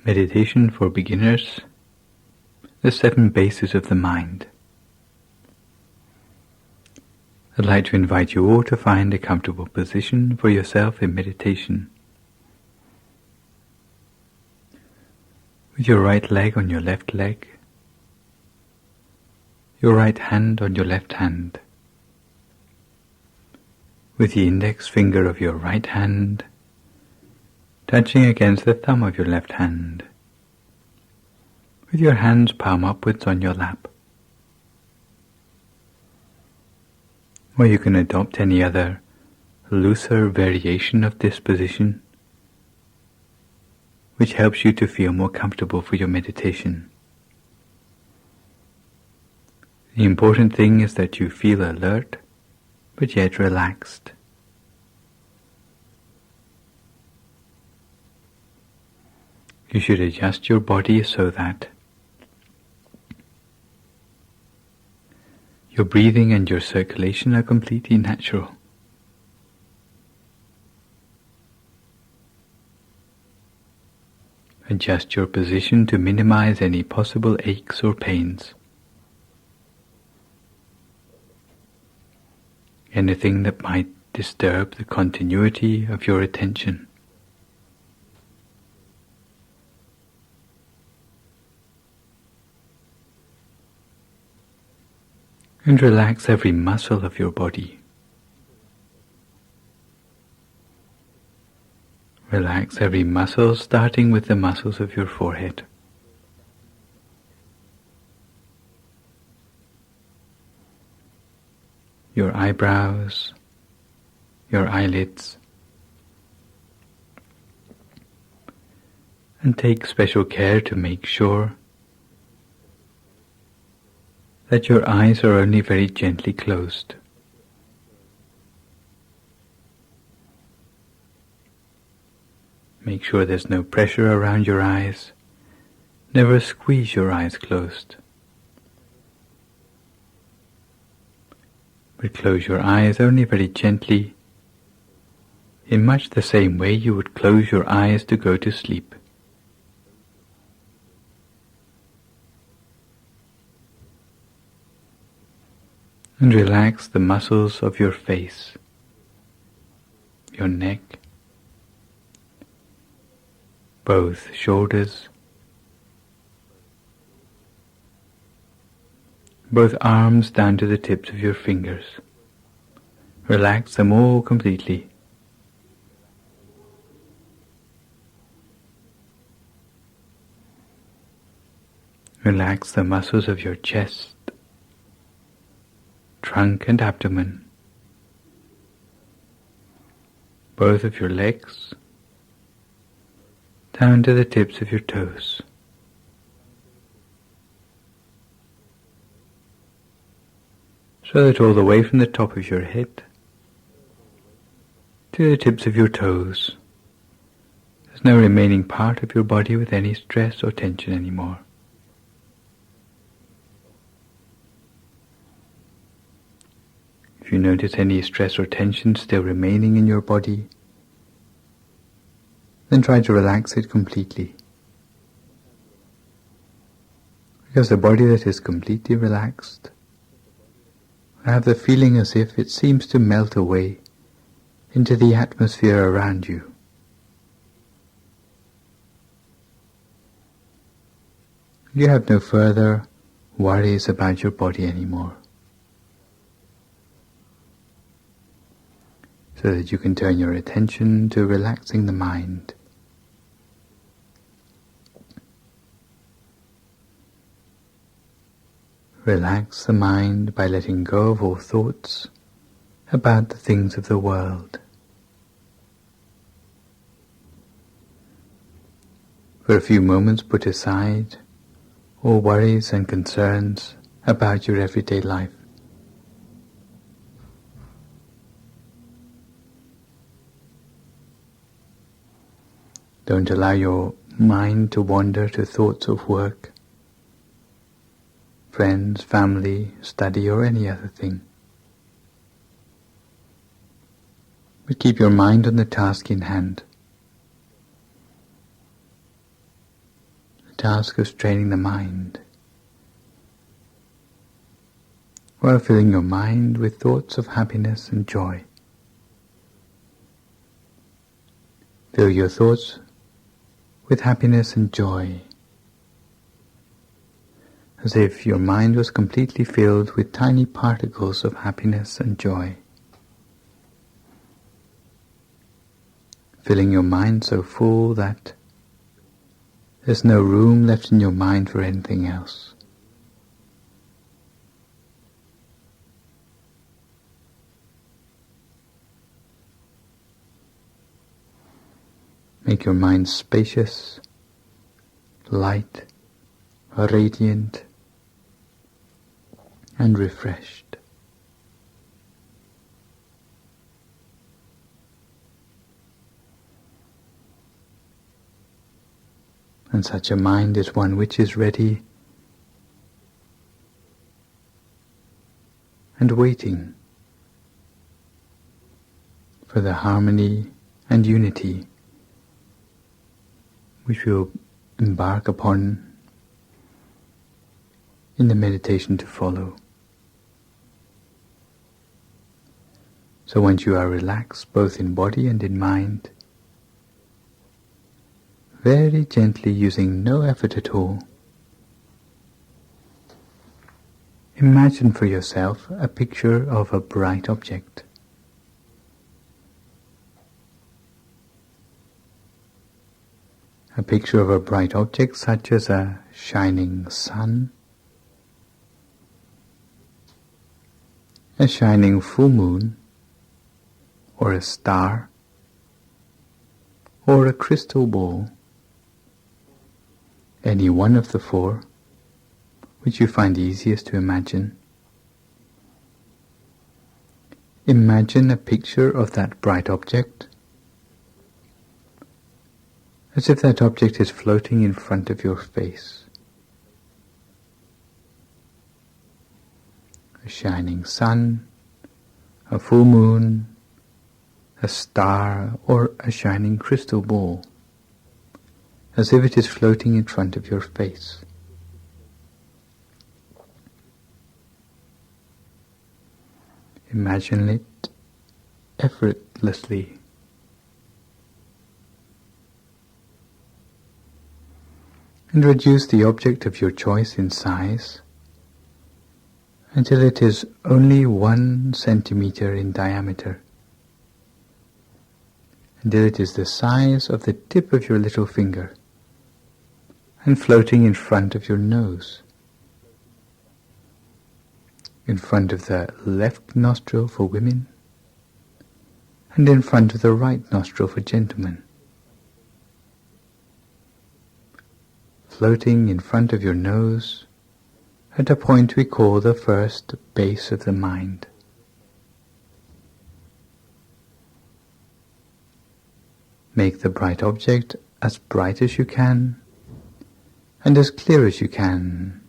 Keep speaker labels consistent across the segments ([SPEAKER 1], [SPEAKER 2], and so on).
[SPEAKER 1] Meditation for Beginners, the 7 Bases of the Mind. I'd like to invite you all to find a comfortable position for yourself in meditation. With your right leg on your left leg, your right hand on your left hand, with the index finger of your right hand touching against the thumb of your left hand, with your hands palm upwards on your lap. Or you can adopt any other looser variation of this position which helps you to feel more comfortable for your meditation. The important thing is that you feel alert but yet relaxed. You should adjust your body so that your breathing and your circulation are completely natural. Adjust your position to minimize any possible aches or pains. Anything that might disturb the continuity of your attention. And relax every muscle of your body. Relax every muscle, starting with the muscles of your forehead. Your eyebrows, your eyelids, and take special care to make sure that your eyes are only very gently closed. Make sure there's no pressure around your eyes. Never squeeze your eyes closed. But close your eyes only very gently, in much the same way you would close your eyes to go to sleep. And relax the muscles of your face, your neck, both shoulders, both arms down to the tips of your fingers. Relax them all completely. Relax the muscles of your chest, trunk and abdomen, both of your legs, down to the tips of your toes. So that all the way from the top of your head to the tips of your toes, there's no remaining part of your body with any stress or tension anymore. If you notice any stress or tension still remaining in your body, then try to relax it completely. Because the body that is completely relaxed will have the feeling as if it seems to melt away into the atmosphere around you. You have no further worries about your body anymore. So that you can turn your attention to relaxing the mind. Relax the mind by letting go of all thoughts about the things of the world. For a few moments put aside all worries and concerns about your everyday life. Don't allow your mind to wander to thoughts of work, friends, family, study, or any other thing. But keep your mind on the task in hand. task of training the mind, while filling your mind with thoughts of happiness and joy. Fill your thoughts with happiness and joy, as if your mind was completely filled with tiny particles of happiness and joy. Filling your mind so full that there's no room left in your mind for anything else. Make your mind spacious, light, radiant, and refreshed. And such a mind is one which is ready and waiting for the harmony and unity which we will embark upon in the meditation to follow. So once you are relaxed both in body and in mind, very gently, using no effort at all, imagine for yourself a picture of a bright object. A picture of a bright object such as a shining sun, a shining full moon, or a star, or a crystal ball. Any one of the four which you find easiest to imagine. Imagine a picture of that bright object as if that object is floating in front of your face. A shining sun, a full moon, a star, or a shining crystal ball, as if it is floating in front of your face. Imagine it effortlessly. And reduce the object of your choice in size until it is only 1 centimeter in diameter, until it is the size of the tip of your little finger and floating in front of your nose, in front of the left nostril for women and in front of the right nostril for gentlemen. Floating in front of your nose at a point we call the first base of the mind. Make the bright object as bright as you can and as clear as you can,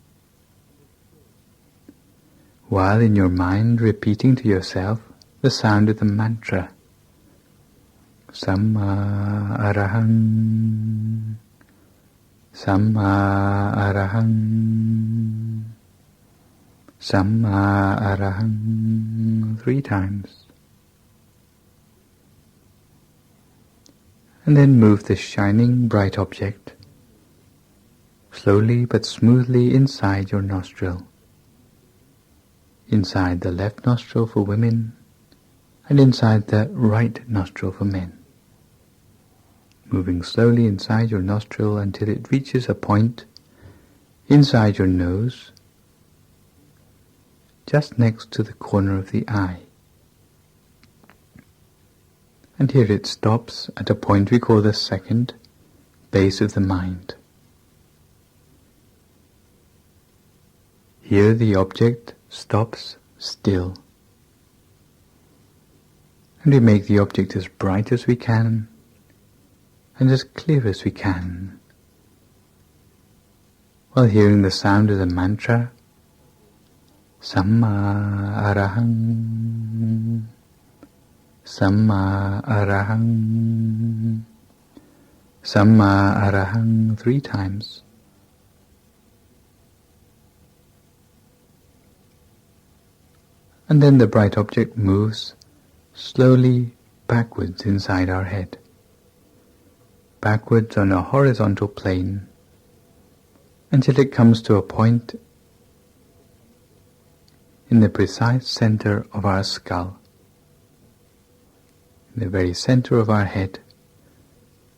[SPEAKER 1] while in your mind repeating to yourself the sound of the mantra Samma Arahang, Samma Arahang, Samma Arahang 3 times. And then move the shining bright object slowly but smoothly inside your nostril, inside the left nostril for women and inside the right nostril for men. Moving slowly inside your nostril until it reaches a point inside your nose, just next to the corner of the eye. And here it stops at a point we call the second base of the mind. Here the object stops still. And we make the object as bright as we can and as clear as we can, while hearing the sound of the mantra Samma Arahang, Samma Arahang, Samma Arahang 3 times. and then the bright object moves slowly backwards inside our head, backwards on a horizontal plane, until it comes to a point in the precise center of our skull, in the very center of our head,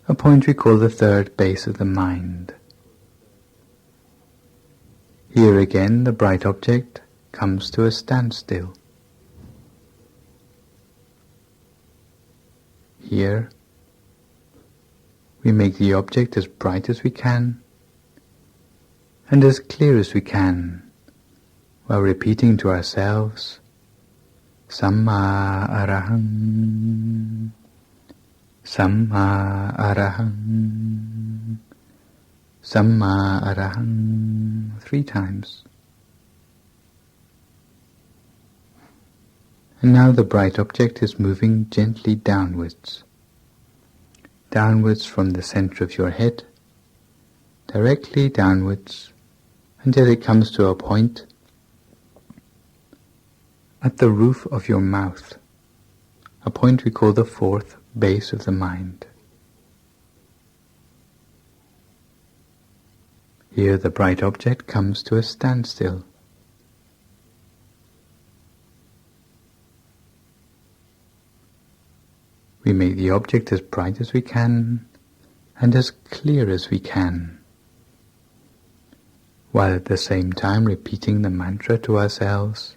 [SPEAKER 1] a point we call the third base of the mind. Here again the bright object comes to a standstill. Here we make the object as bright as we can and as clear as we can, while repeating to ourselves, Samma Arahang, Samma Arahang, Samma Arahang, 3 times. And now the bright object is moving gently downwards, downwards from the center of your head, directly downwards, until it comes to a point at the roof of your mouth, a point we call the 4th base of the mind. Here the bright object comes to a standstill. We make the object as bright as we can and as clear as we can, while at the same time repeating the mantra to ourselves,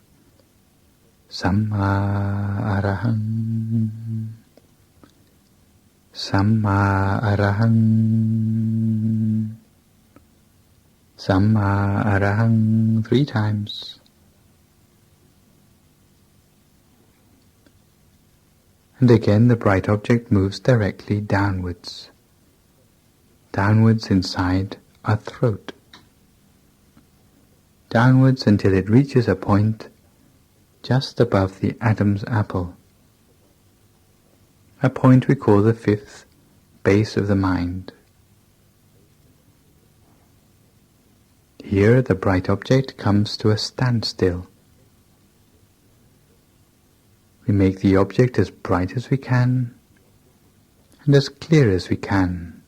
[SPEAKER 1] Samma Arahang, Samma Arahang, Samma Arahang, 3 times. And again the bright object moves directly downwards, downwards inside our throat, downwards until it reaches a point just above the Adam's apple, a point we call the 5th base of the mind. Here the bright object comes to a standstill. We make the object as bright as we can and as clear as we can,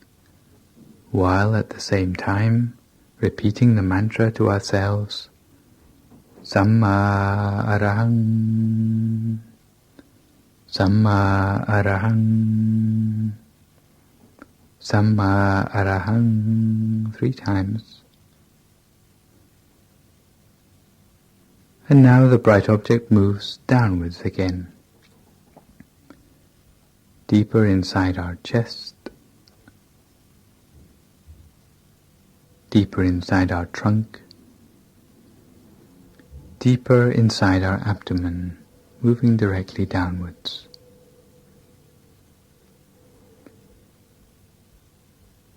[SPEAKER 1] while at the same time repeating the mantra to ourselves, Samma Arahang, Samma Arahang, Samma Arahang, 3 times. And now the bright object moves downwards again, deeper inside our chest, deeper inside our trunk, deeper inside our abdomen, moving directly downwards.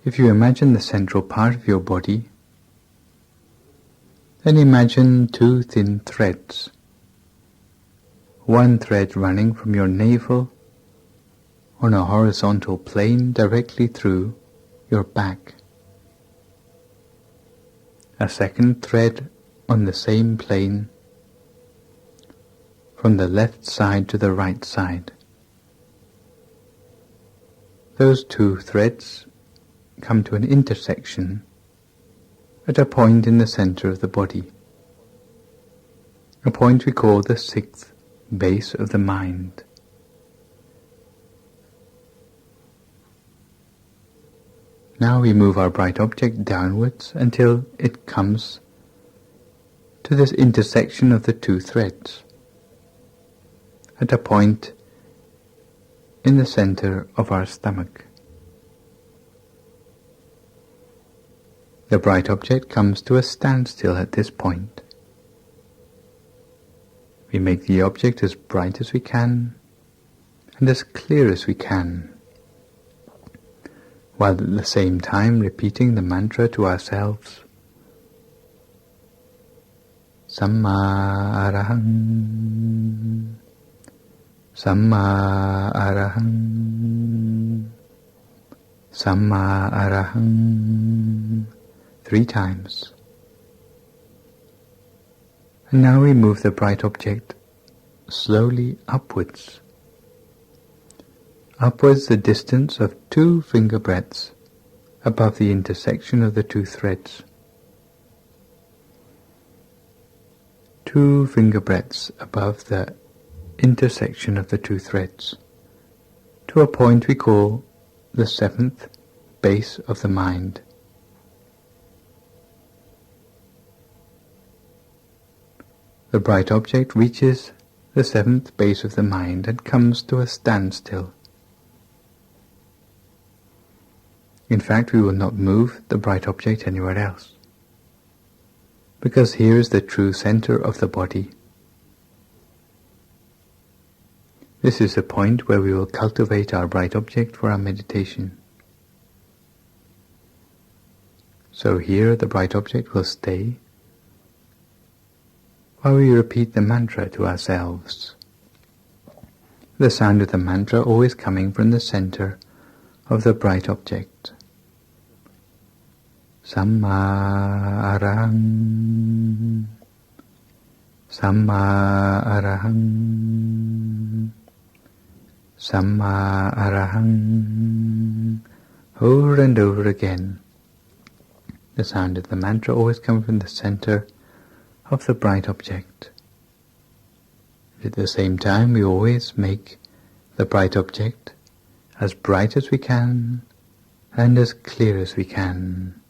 [SPEAKER 1] If you imagine the central part of your body, then imagine 2 thin threads, one thread running from your navel on a horizontal plane directly through your back, a second thread on the same plane from the left side to the right side. Those 2 threads come to an intersection at a point in the center of the body, a point we call the 6th base of the mind. Now we move our bright object downwards until it comes to this intersection of the 2 threads, at a point in the center of our stomach. The bright object comes to a standstill at this point. We make the object as bright as we can and as clear as we can, while at the same time repeating the mantra to ourselves, Samma Arahang, Samma Arahang, Samma Arahang, 3 times. And now we move the bright object slowly upwards. Upwards the distance of 2 finger breadths above the intersection of the 2 threads. 2 finger breadths above the intersection of the 2 threads, to a point we call the 7th base of the mind. The bright object reaches the 7th base of the mind and comes to a standstill. In fact, we will not move the bright object anywhere else, because here is the true center of the body. This is the point where we will cultivate our bright object for our meditation. So here the bright object will stay while we repeat the mantra to ourselves. The sound of the mantra always coming from the center of the bright object. Samma Arahang, Samma Arahang, Samma Arahang, over and over again. The sound of the mantra always comes from the center of the bright object. At the same time, we always make the bright object as bright as we can and as clear as we can.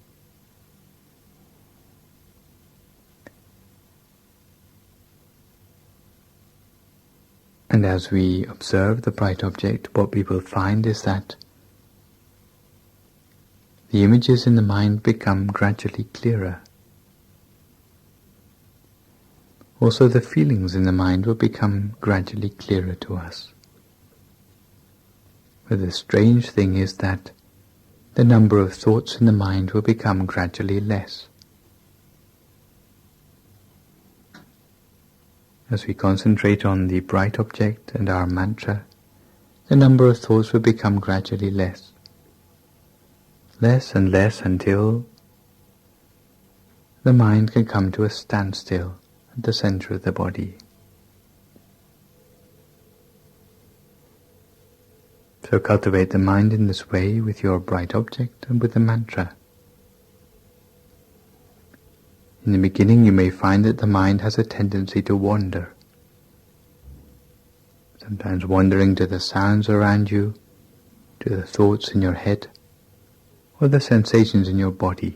[SPEAKER 1] And as we observe the bright object, what we will find is that the images in the mind become gradually clearer. Also, the feelings in the mind will become gradually clearer to us. But the strange thing is that the number of thoughts in the mind will become gradually less. As we concentrate on the bright object and our mantra, the number of thoughts will become gradually less. Less and less until the mind can come to a standstill at the center of the body. So cultivate the mind in this way with your bright object and with the mantra. In the beginning you may find that the mind has a tendency to wander, sometimes wandering to the sounds around you, to the thoughts in your head, or the sensations in your body.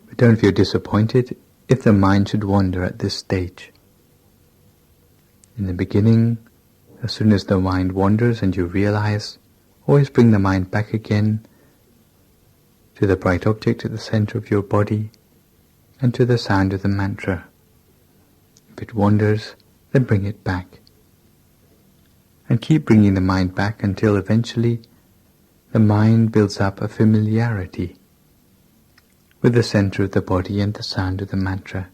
[SPEAKER 1] But don't feel disappointed if the mind should wander at this stage. In the beginning, as soon as the mind wanders and you realize, always bring the mind back again to the bright object at the center of your body and to the sound of the mantra. If it wanders, then bring it back. And keep bringing the mind back until eventually the mind builds up a familiarity with the center of the body and the sound of the mantra,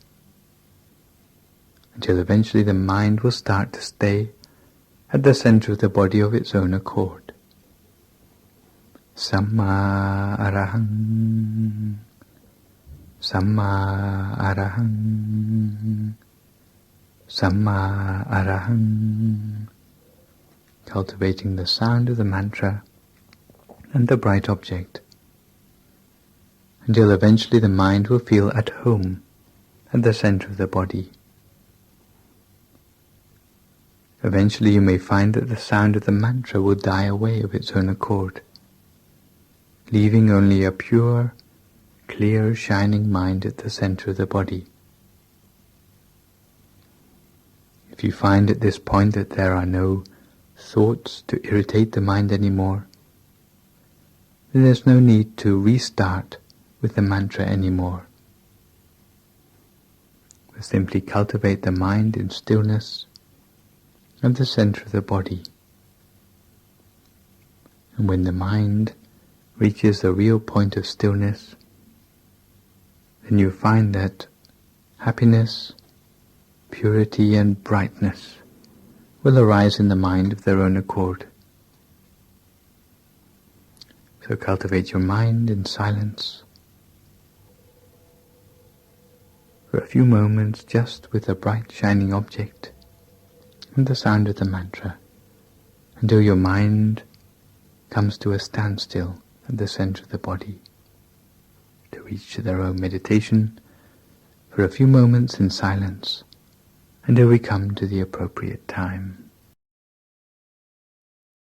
[SPEAKER 1] until eventually the mind will start to stay at the center of the body of its own accord. Samma Arahang, Samma Arahang, Samma Arahang, cultivating the sound of the mantra and the bright object, until eventually the mind will feel at home at the center of the body. Eventually you may find that the sound of the mantra will die away of its own accord, leaving only a pure, clear, shining mind at the center of the body. If you find at this point that there are no thoughts to irritate the mind anymore, then there's no need to restart with the mantra anymore. We'll simply cultivate the mind in stillness at the center of the body. And when the mind reaches the real point of stillness, then you find that happiness, purity and brightness will arise in the mind of their own accord. So cultivate your mind in silence, for a few moments just with a bright shining object and the sound of the mantra, until your mind comes to a standstill at the center of the body. To reach their own meditation for a few moments in silence until we come to the appropriate time.